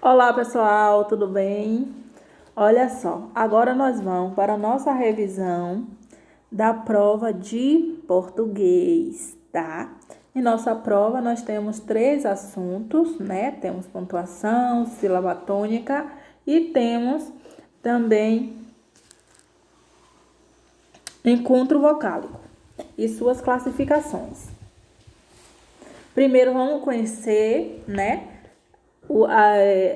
Olá pessoal, tudo bem? Olha só, agora nós vamos para a nossa revisão da prova de português, tá? Em nossa prova nós temos 3 assuntos, né? Temos pontuação, sílaba tônica e temos também encontro vocálico e suas classificações. Primeiro vamos conhecer, né?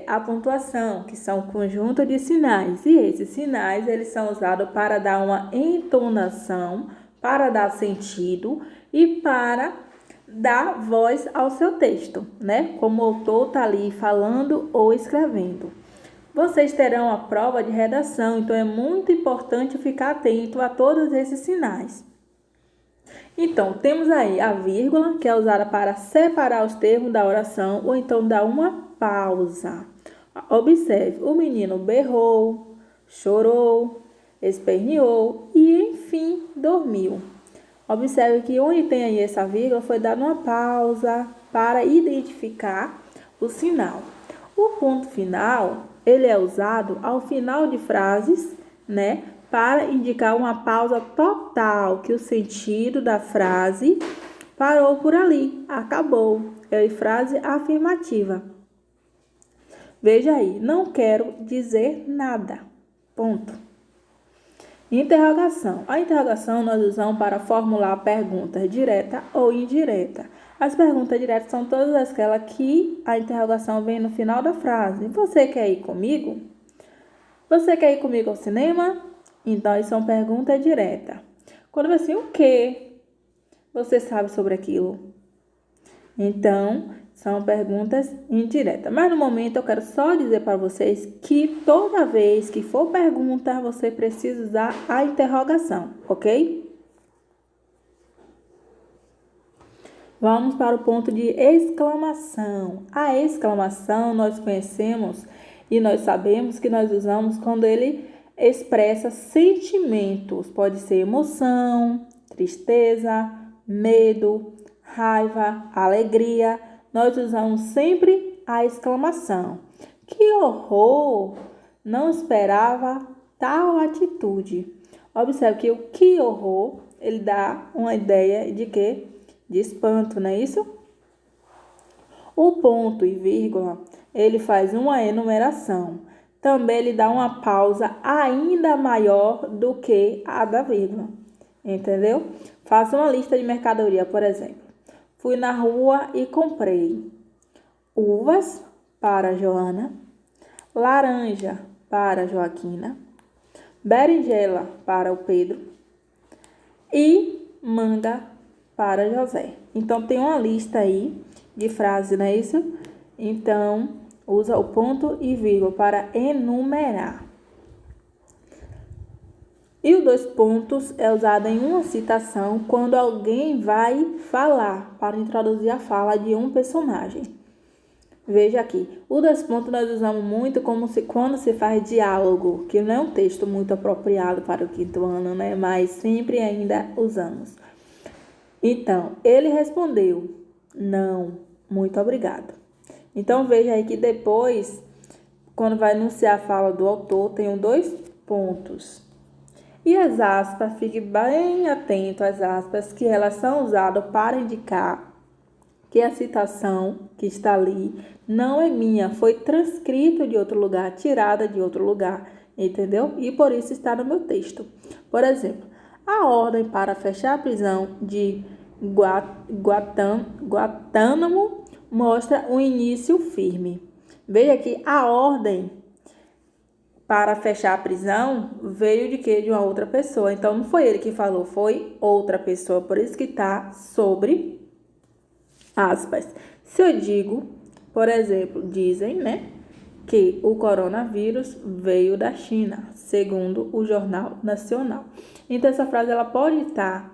A pontuação, que são um conjunto de sinais. E esses sinais, eles são usados para dar uma entonação, para dar sentido e para dar voz ao seu texto, né? Como o autor está ali falando ou escrevendo. Vocês terão a prova de redação, então é muito importante ficar atento a todos esses sinais. Então, temos aí a vírgula, que é usada para separar os termos da oração ou então dar uma pausa. Observe, o menino berrou, chorou, esperneou e, enfim, dormiu. Observe que onde tem aí essa vírgula foi dada uma pausa para identificar o sinal. O ponto final, ele é usado ao final de frases, né? Para indicar uma pausa total, que o sentido da frase parou por ali, acabou. É frase afirmativa. Veja aí, não quero dizer nada. Ponto. Interrogação. A interrogação nós usamos para formular perguntas direta ou indireta. As perguntas diretas são todas aquelas que a interrogação vem no final da frase. Você quer ir comigo? Você quer ir comigo ao cinema? Então, isso são perguntas diretas. Quando vem assim, o que você sabe sobre aquilo? Então, são perguntas indiretas. Mas no momento eu quero só dizer para vocês que toda vez que for pergunta, você precisa usar a interrogação, ok? Vamos para o ponto de exclamação. A exclamação nós conhecemos e nós sabemos que nós usamos quando ele expressa sentimentos. Pode ser emoção, tristeza, medo, raiva, alegria. Nós usamos sempre a exclamação. Que horror! Não esperava tal atitude. Observe que o que horror, ele dá uma ideia de quê? De espanto, não é isso? O ponto e vírgula, ele faz uma enumeração. Também ele dá uma pausa ainda maior do que a da vírgula. Entendeu? Faça uma lista de mercadoria, por exemplo. Fui na rua e comprei uvas para Joana, laranja para Joaquina, berinjela para o Pedro e manga para José. Então, tem uma lista aí de frases, não é isso? Então, usa o ponto e vírgula para enumerar. E o 2 pontos é usado em uma citação quando alguém vai falar, para introduzir a fala de um personagem. Veja aqui, o 2 pontos nós usamos muito quando se faz diálogo, que não é um texto muito apropriado para o 5º ano, né? Mas sempre ainda usamos. Então, ele respondeu, não, muito obrigado. Então, veja aí que depois, quando vai anunciar a fala do autor, tem 2 pontos. E as aspas, fique bem atento às aspas, que elas são usadas para indicar que a citação que está ali não é minha, foi transcrito de outro lugar, tirada de outro lugar, entendeu? E por isso está no meu texto. Por exemplo, a ordem para fechar a prisão de Guantánamo mostra um início firme. Veja que a ordem para fechar a prisão veio de quê? De uma outra pessoa. Então, não foi ele que falou, foi outra pessoa. Por isso que está sobre aspas. Se eu digo, por exemplo, dizem, né, que o coronavírus veio da China, segundo o Jornal Nacional. Então, essa frase ela pode estar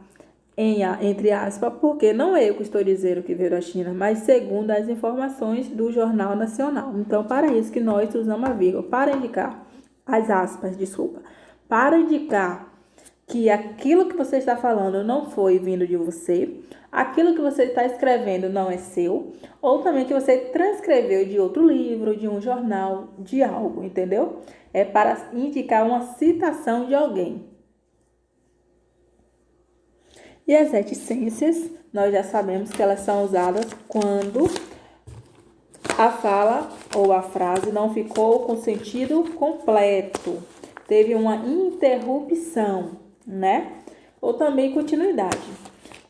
entre aspas, porque não é eu que estou dizendo que veio da China, mas segundo as informações do Jornal Nacional. Então, para isso que nós usamos a vírgula, para indicar as aspas, para indicar que aquilo que você está falando não foi vindo de você, aquilo que você está escrevendo não é seu, ou também que você transcreveu de outro livro, de um jornal, de algo, entendeu? É para indicar uma citação de alguém. E as reticências, nós já sabemos que elas são usadas quando a fala ou a frase não ficou com sentido completo, teve uma interrupção, né? Ou também continuidade.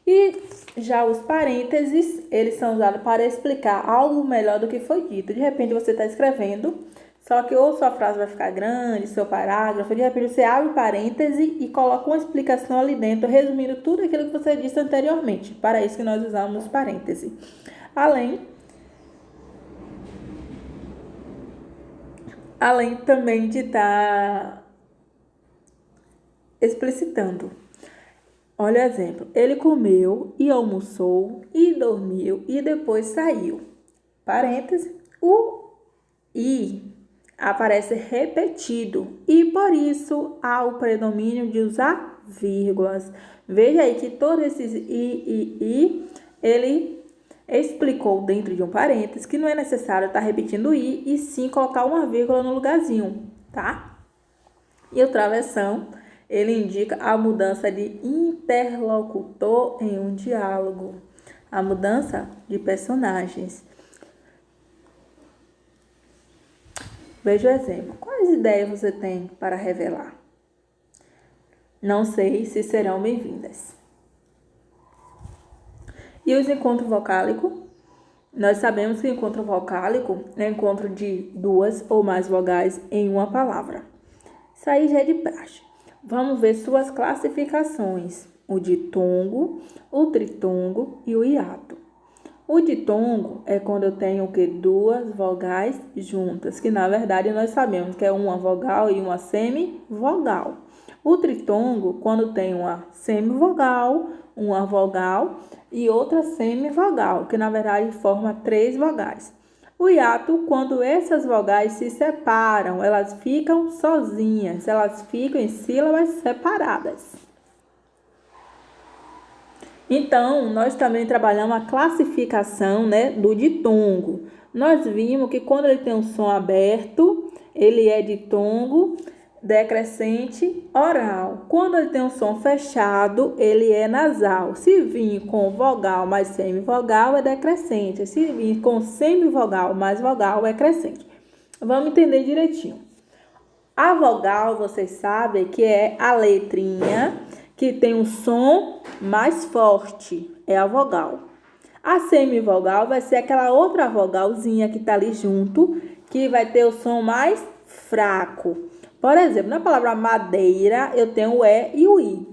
E já os parênteses, eles são usados para explicar algo melhor do que foi dito. De repente você está escrevendo, só que ou sua frase vai ficar grande, seu parágrafo, de repente você abre o parêntese e coloca uma explicação ali dentro, resumindo tudo aquilo que você disse anteriormente. Para isso que nós usamos parêntese. Além também de estar explicitando. Olha o exemplo. Ele comeu e almoçou e dormiu e depois saiu. Parêntese. O "e" aparece repetido e por isso há o predomínio de usar vírgulas. Veja aí que todos esses "e", ele explicou dentro de um parênteses que não é necessário estar repetindo o "i" e sim colocar uma vírgula no lugarzinho, tá? E o travessão, ele indica a mudança de interlocutor em um diálogo, a mudança de personagens. Veja o exemplo. Quais ideias você tem para revelar? Não sei se serão bem-vindas. E os encontros vocálicos? Nós sabemos que o encontro vocálico é o encontro de duas ou mais vogais em uma palavra. Isso aí já é de praxe. Vamos ver suas classificações. O ditongo, o tritongo e o hiato. O ditongo é quando eu tenho o quê? Duas vogais juntas, que na verdade nós sabemos que é uma vogal e uma semivogal. O tritongo, quando tem uma semivogal, uma vogal e outra semivogal, que na verdade forma 3 vogais. O hiato, quando essas vogais se separam, elas ficam sozinhas, elas ficam em sílabas separadas. Então, nós também trabalhamos a classificação, né, do ditongo. Nós vimos que quando ele tem um som aberto, ele é ditongo decrescente oral. Quando ele tem um som fechado, ele é nasal. Se vir com vogal mais semivogal, é decrescente. Se vir com semivogal mais vogal, é crescente. Vamos entender direitinho. A vogal, vocês sabem que é a letrinha que tem um som mais forte, é a vogal. A semivogal vai ser aquela outra vogalzinha que está ali junto, que vai ter o som mais fraco. Por exemplo, na palavra madeira, eu tenho o E e o I.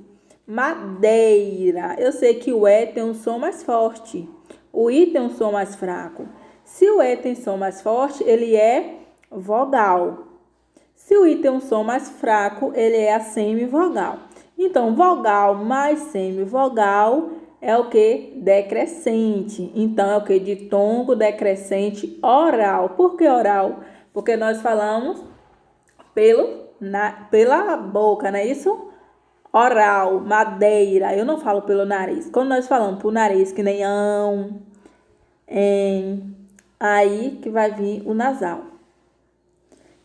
Madeira, eu sei que o E tem um som mais forte, o I tem um som mais fraco. Se o E tem som mais forte, ele é vogal. Se o I tem um som mais fraco, ele é a semivogal. Então, vogal mais semivogal é o que? Decrescente. Então, é o que? Ditongo decrescente oral. Por que oral? Porque nós falamos pela boca, não é isso? Oral, madeira. Eu não falo pelo nariz. Quando nós falamos por nariz, que nem aí que vai vir o nasal.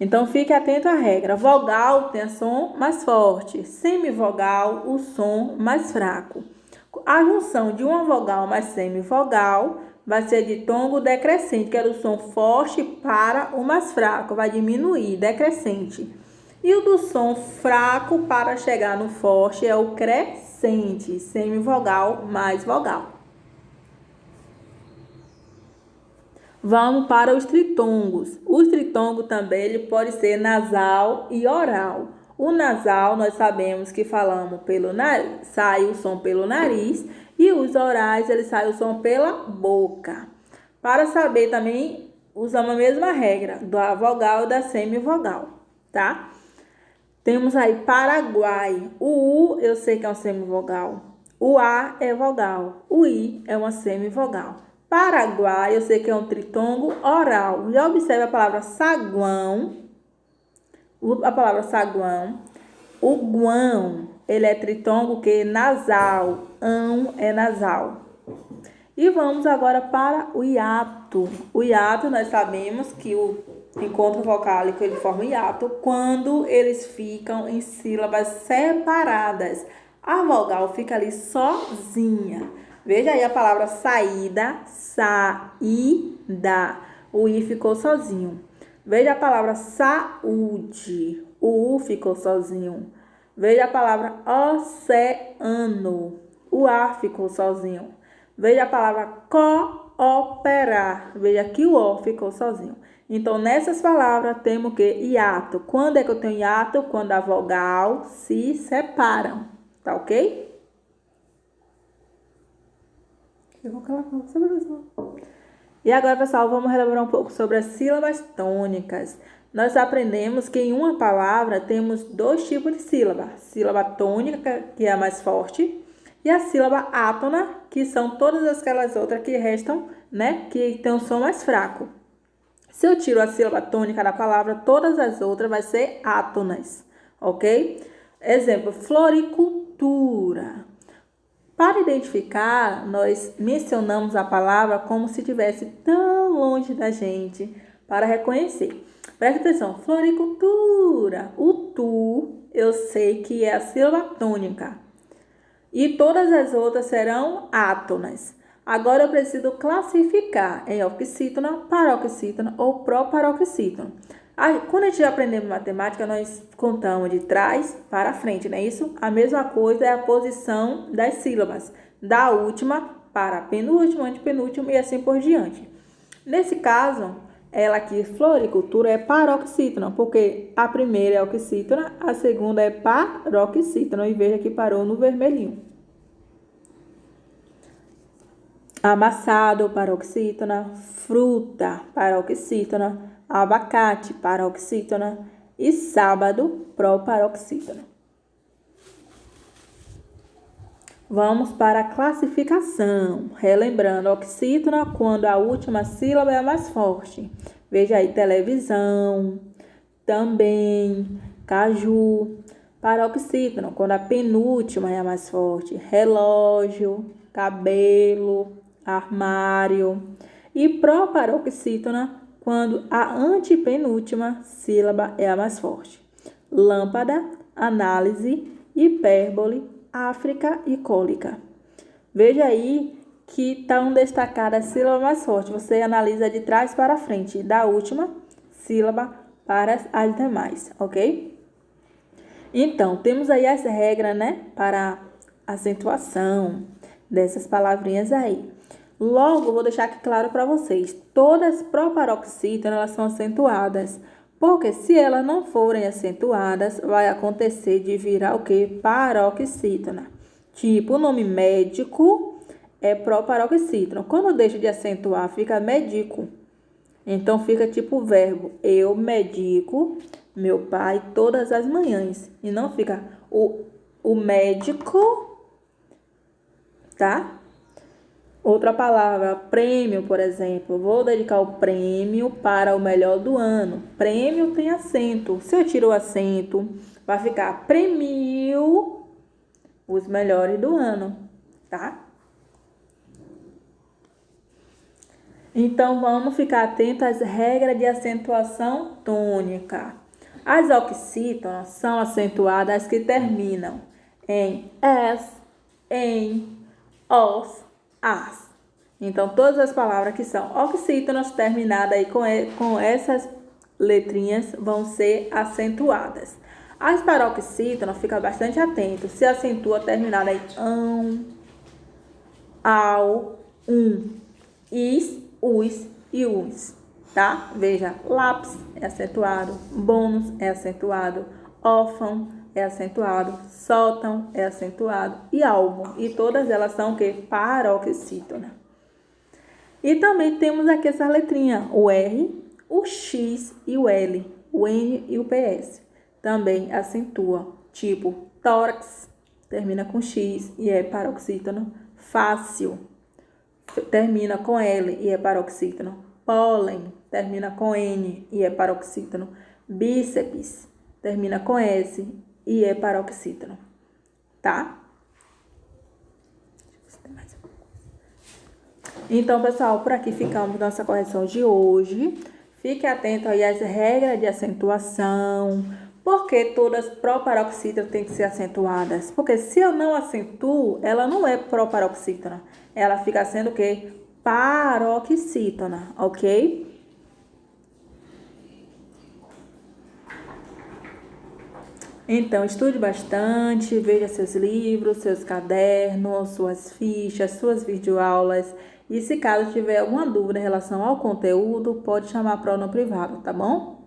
Então, fique atento à regra. Vogal tem som mais forte. Semivogal, o som mais fraco. A junção de uma vogal mais semivogal vai ser ditongo decrescente, que era o som forte para o mais fraco. Vai diminuir, decrescente. E o do som fraco para chegar no forte é o crescente. Semivogal mais vogal. Vamos para os tritongos. Os tritongos também ele pode ser nasal e oral. O nasal, nós sabemos que falamos pelo nariz, sai o som pelo nariz, e os orais, ele sai o som pela boca. Para saber também, usamos a mesma regra da vogal e da semivogal, tá? Temos aí Paraguai. O U eu sei que é uma semivogal. O A é vogal. O I é uma semivogal. Paraguai, eu sei que é um tritongo oral. Já observe a palavra saguão. A palavra saguão. O guão, ele é tritongo que nasal. É nasal. E vamos agora para o hiato. O hiato, nós sabemos que o encontro vocálico ele forma hiato quando eles ficam em sílabas separadas. A vogal fica ali sozinha. Veja aí a palavra saída, saída. O i ficou sozinho. Veja a palavra saúde. O u ficou sozinho. Veja a palavra oceano. O a ficou sozinho. Veja a palavra cooperar. Veja que o o ficou sozinho. Então, nessas palavras, temos que hiato. Quando é que eu tenho hiato? Quando a vogal se separam. Tá ok? E agora, pessoal, vamos relembrar um pouco sobre as sílabas tônicas. Nós aprendemos que em uma palavra temos dois tipos de sílaba. Sílaba tônica, que é a mais forte, e a sílaba átona, que são todas aquelas outras que restam, né? Que tem um som mais fraco. Se eu tiro a sílaba tônica da palavra, todas as outras vai ser átonas, ok? Exemplo, floricultura. Para identificar, nós mencionamos a palavra como se estivesse tão longe da gente para reconhecer. Presta atenção, floricultura. O tu, eu sei que é a sílaba tônica. E todas as outras serão átonas. Agora eu preciso classificar em oxítona, paroxítona ou proparoxítona. Quando a gente aprendemos matemática, nós contamos de trás para frente, não é isso? A mesma coisa é a posição das sílabas, da última para a penúltima, antepenúltima e assim por diante. Nesse caso, ela aqui, floricultura, é paroxítona, porque a primeira é oxítona, a segunda é paroxítona, e veja que parou no vermelhinho. Amassado, paroxítona, fruta, paroxítona, abacate, paroxítona e sábado, proparoxítona. Vamos para a classificação. Relembrando, oxítona quando a última sílaba é a mais forte. Veja aí, televisão, também, caju. Paroxítona quando a penúltima é a mais forte. Relógio, cabelo, armário. E proparoxítona quando a antepenúltima sílaba é a mais forte. Lâmpada, análise, hipérbole, África e cólica. Veja aí que estão destacadas as sílabas mais fortes. Você analisa de trás para frente, da última sílaba para as demais, ok? Então, temos aí as regras, né, para acentuação dessas palavrinhas aí. Logo, vou deixar aqui claro para vocês, todas proparoxítonas, elas são acentuadas, porque se elas não forem acentuadas, vai acontecer de virar o quê? Paroxítona. Tipo, o nome médico é proparoxítona. Quando deixa de acentuar, fica médico. Então, fica tipo o verbo, eu medico meu pai todas as manhãs. E não fica o médico, tá? Outra palavra, prêmio, por exemplo. Vou dedicar o prêmio para o melhor do ano. Prêmio tem acento. Se eu tiro o acento, vai ficar prêmio os melhores do ano, tá? Então, vamos ficar atentos às regras de acentuação tônica. As oxítonas são acentuadas que terminam em s, em, os, as. Então, todas as palavras que são oxítonas terminadas aí com essas letrinhas vão ser acentuadas. As paroxítonas, fica bastante atento, se acentua terminada em ao, is, us e uns, tá? Veja, lápis é acentuado, bônus é acentuado, órfão é acentuado, sótão é acentuado e álbum. E todas elas são o quê? Paroxítona. E também temos aqui essa letrinha, o R, o X e o L, o N e o PS. Também acentua, tipo tórax, termina com X e é paroxítono. Fácil, termina com L e é paroxítono. Pólen, termina com N e é paroxítono. Bíceps, termina com S e é paroxítono. tá? Então, pessoal, por aqui ficamos nossa correção de hoje. Fique atento aí às regras de acentuação. Porque todas proparoxítonas têm que ser acentuadas? Porque se eu não acentuo, ela não é proparoxítona. Ela fica sendo o quê? Paroxítona, ok? Então, estude bastante, veja seus livros, seus cadernos, suas fichas, suas videoaulas. E se caso tiver alguma dúvida em relação ao conteúdo, pode chamar para o no privado, tá bom?